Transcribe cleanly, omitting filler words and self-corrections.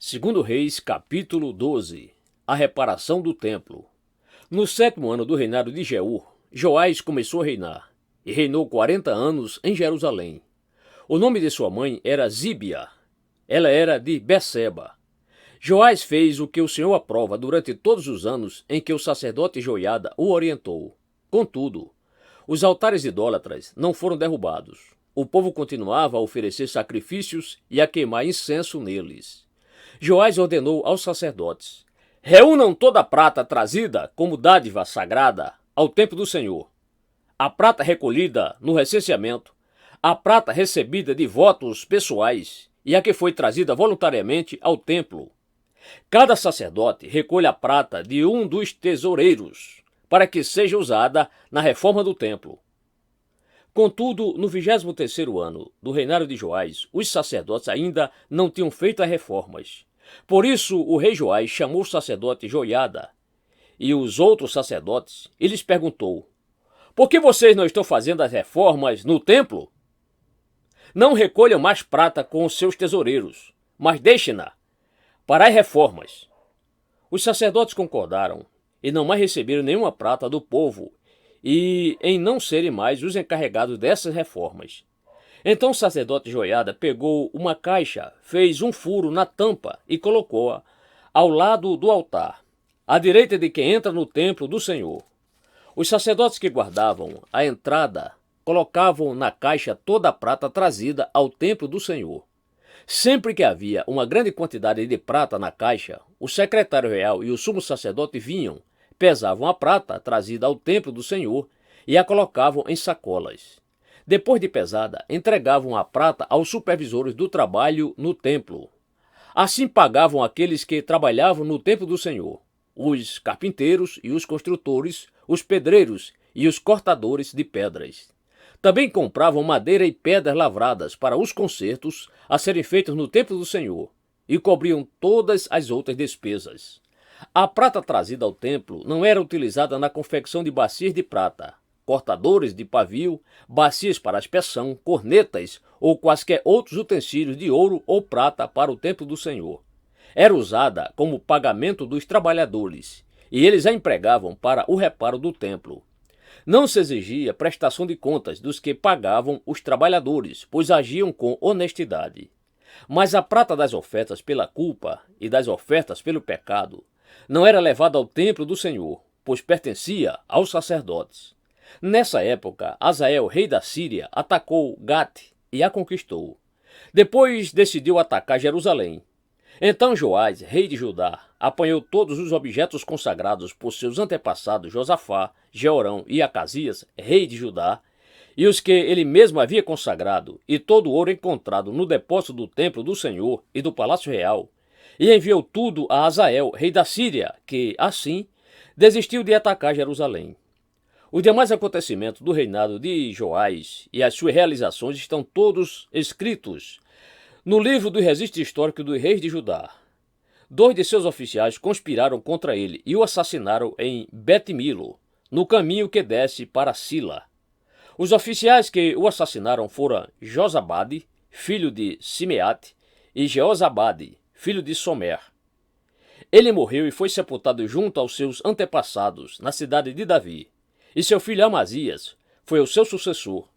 Segundo Reis, capítulo 12. A reparação do templo. No 7º ano do reinado de Jeú, Joás começou a reinar, e reinou 40 anos em Jerusalém. O nome de sua mãe era Zíbia. Ela era de Beceba. Joás fez o que o Senhor aprova durante todos os anos em que o sacerdote Joiada o orientou. Contudo, os altares idólatras não foram derrubados. O povo continuava a oferecer sacrifícios e a queimar incenso neles. Joás ordenou aos sacerdotes: reúnam toda a prata trazida como dádiva sagrada ao templo do Senhor, a prata recolhida no recenseamento, a prata recebida de votos pessoais e a que foi trazida voluntariamente ao templo. Cada sacerdote recolhe a prata de um dos tesoureiros, para que seja usada na reforma do templo. Contudo, no 23º ano do reinado de Joás, os sacerdotes ainda não tinham feito as reformas. Por isso, o rei Joás chamou o sacerdote Joiada e os outros sacerdotes e lhes perguntou: por que vocês não estão fazendo as reformas no templo? Não recolham mais prata com os seus tesoureiros, mas deixem-na para as reformas. Os sacerdotes concordaram e não mais receberam nenhuma prata do povo e em não serem mais os encarregados dessas reformas. Então o sacerdote Joiada pegou uma caixa, fez um furo na tampa e colocou-a ao lado do altar, à direita de quem entra no templo do Senhor. Os sacerdotes que guardavam a entrada colocavam na caixa toda a prata trazida ao templo do Senhor. Sempre que havia uma grande quantidade de prata na caixa, o secretário real e o sumo sacerdote vinham, pesavam a prata trazida ao templo do Senhor e a colocavam em sacolas. Depois de pesada, entregavam a prata aos supervisores do trabalho no templo. Assim pagavam aqueles que trabalhavam no templo do Senhor: os carpinteiros e os construtores, os pedreiros e os cortadores de pedras. Também compravam madeira e pedras lavradas para os concertos a serem feitos no templo do Senhor e cobriam todas as outras despesas. A prata trazida ao templo não era utilizada na confecção de bacias de prata, cortadores de pavio, bacias para aspersão, cornetas ou quaisquer outros utensílios de ouro ou prata para o templo do Senhor. Era usada como pagamento dos trabalhadores, e eles a empregavam para o reparo do templo. Não se exigia prestação de contas dos que pagavam os trabalhadores, pois agiam com honestidade. Mas a prata das ofertas pela culpa e das ofertas pelo pecado não era levada ao templo do Senhor, pois pertencia aos sacerdotes. Nessa época, Hazael, rei da Síria, atacou Gate e a conquistou. Depois decidiu atacar Jerusalém. Então Joás, rei de Judá, apanhou todos os objetos consagrados por seus antepassados Josafá, Jeorão e Acasias, rei de Judá, e os que ele mesmo havia consagrado, e todo o ouro encontrado no depósito do templo do Senhor e do palácio real, e enviou tudo a Hazael, rei da Síria, que, assim, desistiu de atacar Jerusalém. Os demais acontecimentos do reinado de Joás e as suas realizações estão todos escritos no livro do registro histórico dos reis de Judá. 2 de seus oficiais conspiraram contra ele e o assassinaram em Bet-Milo, no caminho que desce para Sila. Os oficiais que o assassinaram foram Josabade, filho de Simeate, e Jeozabade, filho de Somer. Ele morreu e foi sepultado junto aos seus antepassados, na cidade de Davi, e seu filho Amazias foi o seu sucessor.